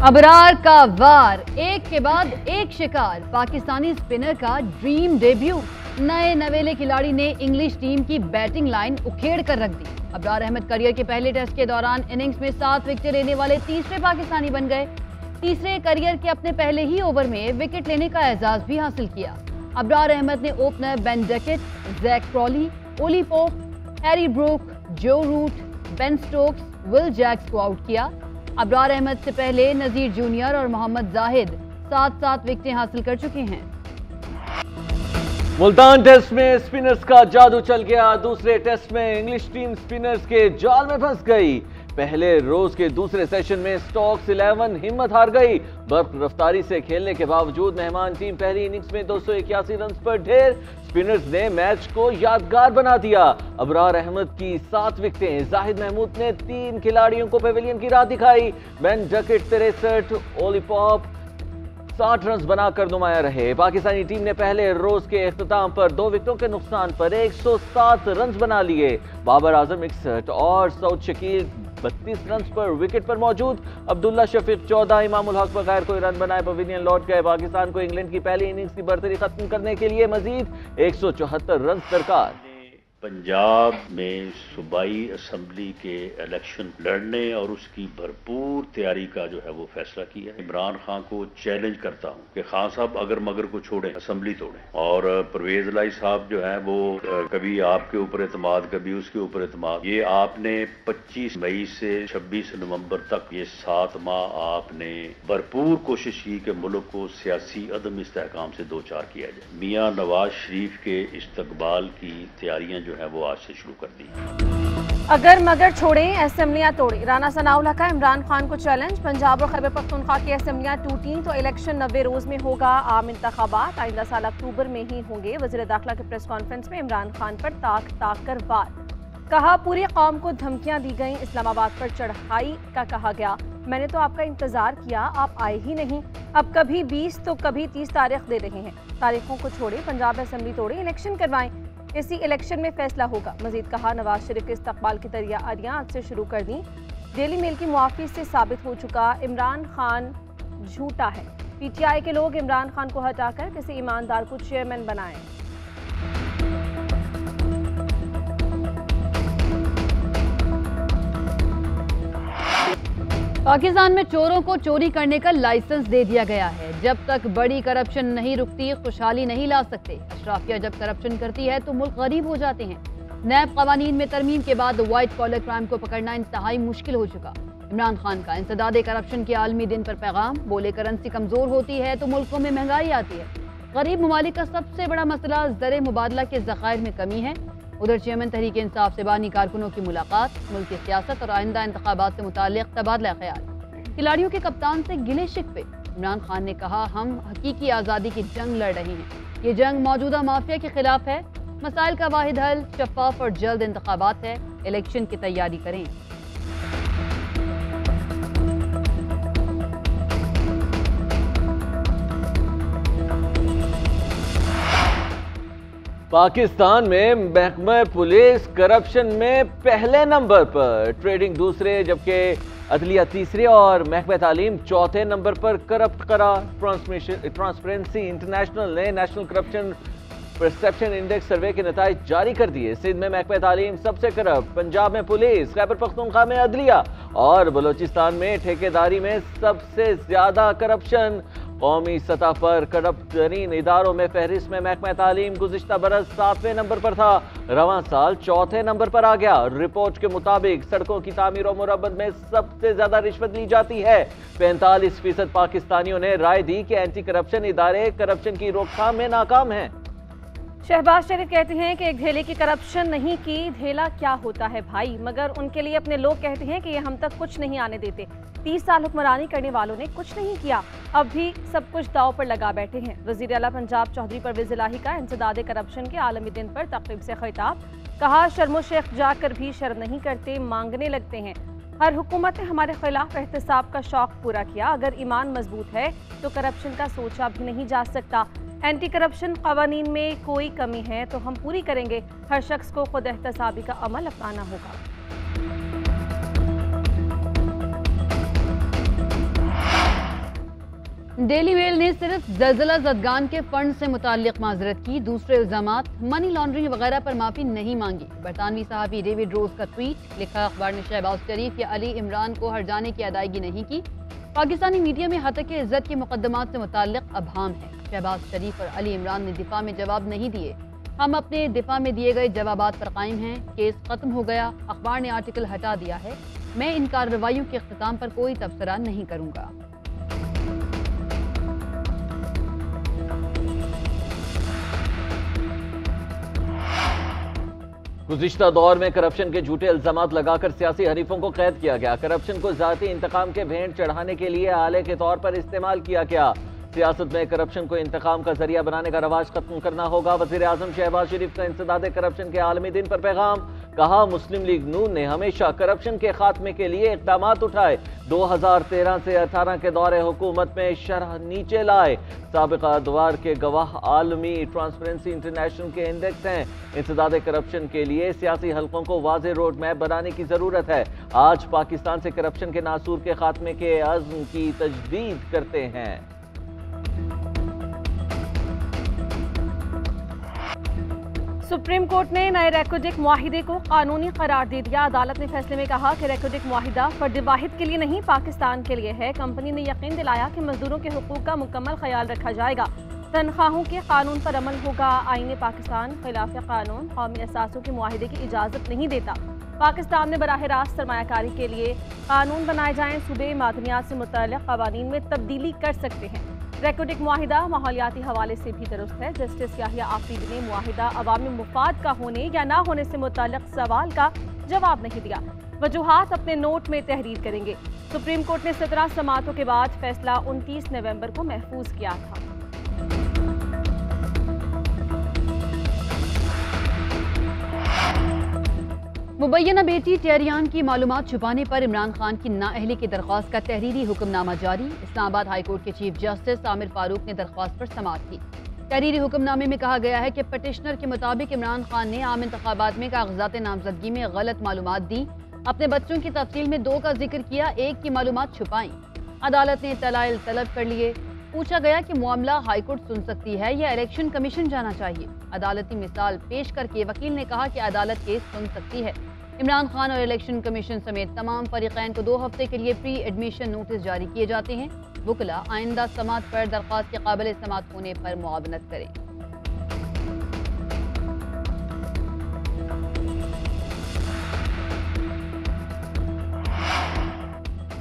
अबरार का वार, एक के बाद एक शिकार। पाकिस्तानी स्पिनर का ड्रीम डेब्यू। नए नवेले खिलाड़ी ने इंग्लिश टीम की बैटिंग लाइन उखेड़ कर रख दी। अबरार अहमद करियर के पहले टेस्ट के दौरान इनिंग्स में 7 विकेट लेने वाले तीसरे पाकिस्तानी बन गए। तीसरे करियर के अपने पहले ही ओवर में विकेट लेने का एजाज भी हासिल किया। अबरार अहमद ने opener Ben Duckett, Jack Crawley, Ollie Pope, Harry Brook, Joe Root, Ben Stokes, Will Jacks को आउट किया। अबरार अहमद से पहले नजीर जूनियर और मोहम्मद जाहिद 7-7 विकेटें हासिल कर चुके हैं। मुल्तान टेस्ट में स्पिनर्स का जादू चल गया। दूसरे टेस्ट में इंग्लिश टीम स्पिनर्स के जाल में फंस गई। पहले रोज के दूसरे सेशन में स्टॉक्स 11 हिम्मत हार गई। बर्फ रफ्तारी से खेलने के बावजूद मेहमान टीम पहली इनिंग्स में 281 रन पर ढेर। स्पिनर्स ने मैच को यादगार बना दिया। अबरार अहमद की 7 विकेटें, जाहिद महमूद ने 3 खिलाड़ियों को पेविलियन की राह दिखाई। Ben Duckett 63, Ollie Pope 60 run बनाकर नुमाया रहे। पाकिस्तानी टीम ने पहले रोज के इख्तिताम पर 2 विकेटों के नुकसान पर 107 रन बना लिए। बाबर आजम 61 और सऊद शकील 32 रन पर विकेट पर मौजूद। अब्दुल्ला शफीक 14, इमामुल हक बगैर कोई रन बनाए पवेलियन लौट गए। पाकिस्तान को इंग्लैंड की पहली इनिंग्स की बर्तरी खत्म करने के लिए मजीद 174 रन दरकार। पंजाब में सूबाई असम्बली के इलेक्शन लड़ने और उसकी भरपूर तैयारी का जो है वो फैसला किया। इमरान खान को चैलेंज करता हूँ कि खान साहब अगर मगर को छोड़ें, असम्बली तोड़ें। और परवेज लाई साहब जो है वो कभी आपके ऊपर एतमाद, कभी उसके ऊपर एतमाद। ये आपने 25 मई से 26 नवंबर तक ये 7 माह आपने भरपूर कोशिश की कि मुल्क को सियासी अदम इस्तेहकाम से दो चार किया जाए। मियाँ नवाज शरीफ के इस्तकबाल की तैयारियां जो है वो आज से शुरू कर दी। अगर मगर छोड़ें, असेंबलियां तोड़ें। राना सनाउल्लाह का इमरान खान को चैलेंज। पंजाब और खैबर पख्तूनख्वा की असेंबलियां टूटी तो इलेक्शन 90 रोज में होगा। आम इंतखाबात आइंदा साल अक्टूबर में ही होंगे। वज़ीर दाखिला के प्रेस कॉन्फ्रेंस में इमरान खान पर ताक कर वार। कहा पूरी कौम को धमकियां दी गई, इस्लामाबाद पर चढ़ाई का कहा गया। मैंने तो आपका इंतजार किया, आप आए ही नहीं। अब कभी 20 तो कभी 30 तारीख दे रहे हैं। तारीखों को छोड़े, पंजाब असेंबली तोड़े, इलेक्शन करवाएं। इसी इलेक्शन में फैसला होगा। मजीद कहा नवाज शरीफ के इस्तकबाल की तैयारियां आज से शुरू कर दी। डेली मेल की मुआफी से साबित हो चुका इमरान खान झूठा है। पीटीआई के लोग इमरान खान को हटाकर किसी ईमानदार को चेयरमैन बनाएं। पाकिस्तान में चोरों को चोरी करने का लाइसेंस दे दिया गया है। जब तक बड़ी करप्शन नहीं रुकती, खुशहाली नहीं ला सकते। अशराफिया जब करप्शन करती है तो मुल्क गरीब हो जाते हैं। नैब कवानीन में तरमीम के बाद व्हाइट कॉलर क्राइम को पकड़ना इंतहाई मुश्किल हो चुका। इमरान खान का इंसदादे करप्शन के आलमी दिन पर पैगाम। बोले करेंसी कमजोर होती है तो मुल्कों में महंगाई आती है। गरीब ममालिक का सबसे बड़ा मसला ज़र मुबादला के ज़खायर में कमी है। उधर चेयरमैन तहरीक इंसाफ से बानी कारकुनों की मुलाकात। मुल्क की सियासत और आइंदा इंतखाबात से मुताल्लिक तबादला ख्याल। खिलाड़ियों के कप्तान से गिले शिकवे। इमरान खान ने कहा हम हकीकी आज़ादी की जंग लड़ रहे हैं। ये जंग मौजूदा माफिया के खिलाफ है। मसाइल का वाहिद हल शफाफ और जल्द इंतखाबात है। इलेक्शन की तैयारी करें। पाकिस्तान में महकमा पुलिस करप्शन में पहले नंबर पर, ट्रेडिंग दूसरे, जबकि अदलिया तीसरे और महकमा तालीम चौथे नंबर पर करप्ट करार। ट्रांसपेरेंसी इंटरनेशनल ने नेशनल करप्शन परसेप्शन इंडेक्स सर्वे के नताइज जारी कर दिए। सिंध में महकमा तालीम सबसे करप्ट, पंजाब में पुलिस, खैबर पख्तूनख्वा में अदलिया और बलोचिस्तान में ठेकेदारी में सबसे ज्यादा करप्शन। कौमी सतह पर करप्ट तरीन इदारों में फहरिस्त में महकमा तालीम गुज़िश्ता बरस 7वें नंबर पर था, रवां साल चौथे नंबर पर आ गया। रिपोर्ट के मुताबिक सड़कों की तामीर और मुरम्मत में सबसे ज्यादा रिश्वत ली जाती है। 45% पाकिस्तानियों ने राय दी कि एंटी करप्शन इदारे करप्शन की रोकथाम में नाकाम हैं। शहबाज शरीफ कहते हैं कि एक ढेले की करप्शन नहीं की, ढेला क्या होता है भाई, मगर उनके लिए अपने लोग कहते हैं कि ये हम तक कुछ नहीं आने देते। 30 साल हुक्मरानी करने वालों ने कुछ नहीं किया, अब भी सब कुछ दाव पर लगा बैठे हैं। वजीर आला पंजाब चौधरी परवेज इलाही का इंसदादे करप्शन के आलमी दिन पर तकरीब से खिताब। कहा शर्मो शेख जाकर भी शर्म नहीं करते, मांगने लगते हैं। हर हुकूमत ने हमारे खिलाफ एहतसाब का शौक पूरा किया। अगर ईमान मजबूत है तो करप्शन का सोचा भी नहीं जा सकता। एंटी करप्शन कवानीन में कोई कमी है तो हम पूरी करेंगे। हर शख्स को खुद एहतसाबी का अमल अपनाना होगा। डेली मेल ने सिर्फ ज़लज़ला ज़दगान के फंड से मुताल्लिक माजरत की, दूसरे इल्जामात मनी लॉन्ड्रिंग वगैरह पर माफी नहीं मांगी। बरतानवी सहाफ़ी डेविड रोज का ट्वीट, लिखा अखबार ने शहबाज शरीफ या अली इमरान को हर्जाने की अदायगी नहीं की। पाकिस्तानी मीडिया में हतक इज्जत के मुकदमात से मुताल्लिक अबहाम है। शहबाज शरीफ और अली इमरान ने दिफा में जवाब नहीं दिए। हम अपने दिफा में दिए गए जवाबात पर कायम हैं। केस खत्म हो गया। अखबार ने आर्टिकल हटा दिया है। मैं इन कार्रवाइयों के इख्तिताम पर कोई तबसरा नहीं करूंगा। गुज़िश्ता दौर में करप्शन के झूठे इल्जामात लगाकर सियासी हरीफों को कैद किया गया। करप्शन को ज़ाती इंतकाम के भेंट चढ़ाने के लिए आले के तौर पर इस्तेमाल किया गया। सियासत में करप्शन को इंतकाम का जरिया बनाने का रवाज खत्म करना होगा। वज़ीर आज़म शहबाज शरीफ का इंसदाद करप्शन के आलमी दिन पर पैगाम, कहा मुस्लिम लीग नून ने हमेशा करप्शन के खात्मे के लिए इक़दामात उठाए। 2013 से 18 के दौरे हुकूमत में शरह नीचे लाए। साबिक़ा अदवार के गवाह आलमी ट्रांसपेरेंसी इंटरनेशनल के इंडेक्स हैं। इंसदाद करप्शन के लिए सियासी हलकों को वाज़ेह रोड मैप बनाने की ज़रूरत है। आज पाकिस्तान से करप्शन के नासूर के खात्मे के अज़्म की तजदीद करते हैं। सुप्रीम कोर्ट ने नए रेकोडिक मुआहिदे को कानूनी करार दे दिया। अदालत ने फैसले में कहा कि रेकोडिक मुआहिदा फर्द वाहिद के लिए नहीं, पाकिस्तान के लिए है। कंपनी ने यकीन दिलाया कि मजदूरों के हुकूक का मुकम्मल ख्याल रखा जाएगा। तनख्वाहों के कानून पर अमल होगा। आईन पाकिस्तान खिलाफ कानून कौमी असासों के मुआहिदे की इजाज़त नहीं देता। पाकिस्तान में बराह रास्त सरमायाकारी के लिए कानून बनाए जाएं। सूबे मादनियात से मुतल्लिक़ क़वानीन में तब्दीली कर सकते हैं। रेकोडिक मुआहिदा माहौलियाती हवाले से भी दुरुस्त है। जस्टिस याहिया आफरीदी ने मुआहिदा अवामी मुफाद का होने या ना होने से मुतल्लिक़ सवाल का जवाब नहीं दिया। वजूहात अपने नोट में तहरीर करेंगे। सुप्रीम कोर्ट ने 17 समाअतों के बाद फैसला 29 नवंबर को महफूज किया था। मुबैना बेटी टेहरियान की मालूमात छुपाने पर इमरान खान की नाअहली की दरख्वास्त का तहरीरी हुक्मनामा जारी। इस्लामाबाद हाईकोर्ट के चीफ जस्टिस आमिर फारूक ने दरख्वास्त पर समाअत की। तहरीरी हुक्मनामे में कहा गया है कि पटिशनर के मुताबिक इमरान खान ने आम इंतखाबात में कागजात नामजदगी में गलत मालूमात दी। अपने बच्चों की तफसील में 2 का जिक्र किया, 1 की मालूमात छुपाई। अदालत ने दलाइल तलब कर लिए। पूछा गया कि मामला हाईकोर्ट सुन सकती है या इलेक्शन कमीशन जाना चाहिए। अदालती मिसाल पेश करके वकील ने कहा कि अदालत केस सुन सकती है। इमरान खान और इलेक्शन कमीशन समेत तमाम फरीकैन को 2 हफ्ते के लिए प्री एडमिशन नोटिस जारी किए जाते हैं। वकला आइंदा समाअत पर दरख्वास्त के काबिल समाअत होने पर मुआवनत करें।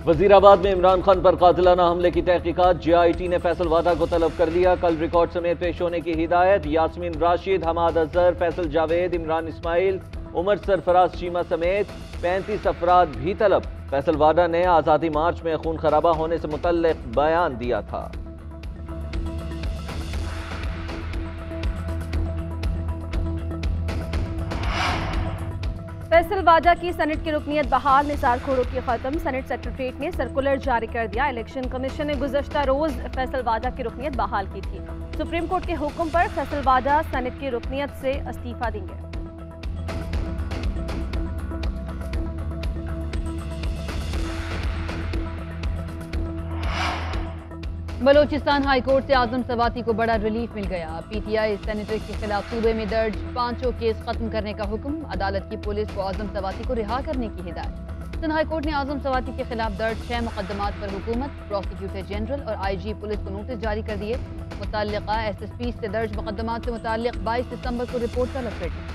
वजीराबाद में इमरान खान पर कातिलाना हमले की तहकीकात। JIT ने फैसल वादा को तलब कर लिया। कल रिकॉर्ड समेत पेश होने की हिदायत। यास्मीन राशिद, हमाद अजहर, फैसल जावेद, इमरान इस्माइल, उमर सरफराज चीमा समेत 35 अफराद भी तलब। फैसल वादा ने आज़ादी मार्च में खून खराबा होने से मुतल्लिक बयान दिया था। फैसल वाजा की सेनेट की रुकनीत बहाल। निसार खोड़ों की खत्म। सेनेट सेक्रेटरीट ने सर्कुलर जारी कर दिया। इलेक्शन कमीशन ने गुज़श्ता रोज फैसल वाजा की रुकनीत बहाल की थी। सुप्रीम कोर्ट के हुक्म पर फैसल वाजा सेनेट की रुकनीत से इस्तीफा देंगे। बलोचिस्तान हाईकोर्ट से आजम सवाती को बड़ा रिलीफ मिल गया। PTI सेनेटर के खिलाफ सूबे में दर्ज 5 केस खत्म करने का हुक्म। अदालत की पुलिस को आजम सवाती को रिहा करने की हिदायत। सिंध हाईकोर्ट ने आजम सवाती के खिलाफ दर्ज 6 मुकदमात पर हुकूमत, प्रोसिक्यूटर जनरल और IG पुलिस को नोटिस जारी कर दिए। मुतल्लिका SSP से दर्ज मुकदमात से मुताल्लिक 22 दिसंबर को रिपोर्ट तलब कर दी।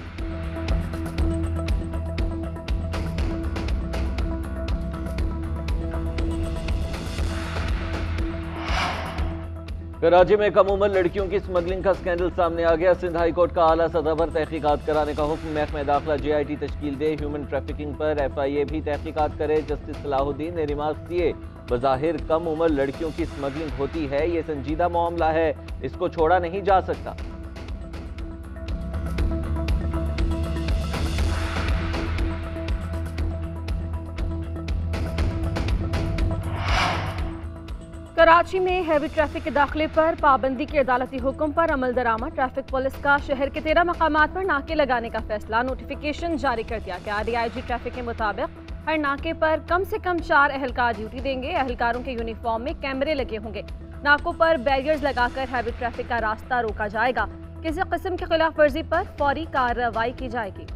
कराची में कम उम्र लड़कियों की स्मगलिंग का स्कैंडल सामने आ गया। सिंध हाईकोर्ट का आला सतह पर तहकीकात कराने का हुक्म। महकमा दाखिला JIT तश्कील दे। ह्यूमन ट्रैफिकिंग पर FIA भी तहकीकात करे। जस्टिस सलाहुद्दीन ने रिमार्क्स दिए, बज़ाहिर कम उम्र लड़कियों की स्मगलिंग होती है, ये संजीदा मामला है, इसको छोड़ा नहीं जा सकता। कराची में हैवी ट्रैफिक के दाखिले पर पाबंदी के अदालती हुक्म पर अमल दरामद। ट्रैफिक पुलिस का शहर के 13 मकामात पर नाके लगाने का फैसला। नोटिफिकेशन जारी कर दिया गया। DIG ट्रैफिक के मुताबिक हर नाके पर कम से कम 4 अहलकार ड्यूटी देंगे। अहलकारों के यूनिफॉर्म में कैमरे लगे होंगे। नाकों पर बैरियर्स लगाकर हैवी ट्रैफिक का रास्ता रोका जाएगा। किसी किस्म की खिलाफ वर्जी पर फौरी कार्रवाई की जाएगी।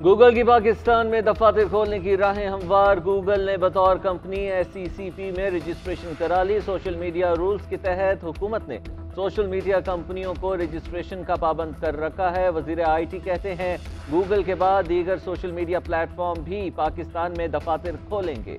गूगल की पाकिस्तान में दफातर खोलने की राहें हमवार। गूगल ने बतौर कंपनी SECP में रजिस्ट्रेशन करा ली। सोशल मीडिया रूल्स के तहत हुकूमत ने सोशल मीडिया कंपनियों को रजिस्ट्रेशन का पाबंद कर रखा है। वजीर IT कहते हैं गूगल के बाद दीगर सोशल मीडिया प्लेटफॉर्म भी पाकिस्तान में दफातर खोलेंगे।